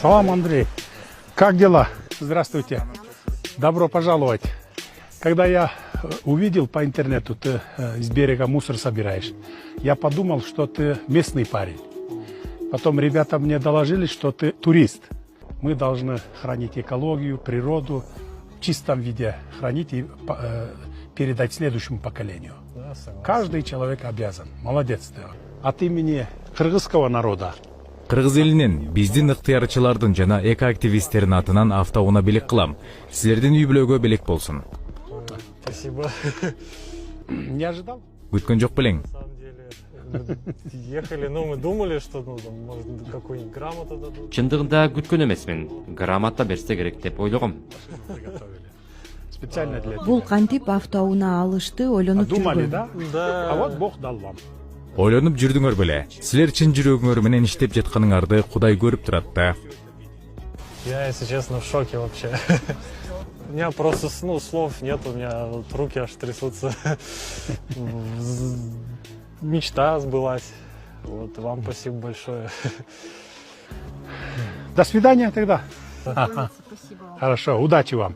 Салам, Андрей. Как дела? Здравствуйте. Добро пожаловать. Когда я увидел по интернету, ты с берега мусор собираешь, я подумал, что ты местный парень. Потом ребята мне доложили, что ты турист. Мы должны хранить экологию, природу, в чистом виде хранить и передать следующему поколению. Да, Каждый человек обязан. Молодец ты. От имени кыргызского народа. Кыргыз элинен биздин ыктыярчылардын жана экоактивисттердин атынан автоунаа белек кылам. Силердин үй бүлөгө белек болсун. Спасибо. Не ожидал? Күткөн жок белең. На самом деле, ехали, но мы думали, что может какую-нибудь грамоту дадут. Чындыгында күткөн эмесмин. Грамота берсе керек деп ойлогом. Приготовили. Специально для тебя. Бул кантип автоунаа алышты ойлонуп Думали, жүргөн. да? Да. А вот Бог дал вам. Ойлонуп жүрдүңөр беле. Силер чын жүрөгүңөр менен иштеп жатканыңарды Кудай көрүп турат да. Я, если честно, в шоке вообще. У меня просто слов нет, у меня вот руки аж трясутся. Мечта сбылась. Вот, вам спасибо большое. До свидания тогда. Ага. Хорошо, удачи вам.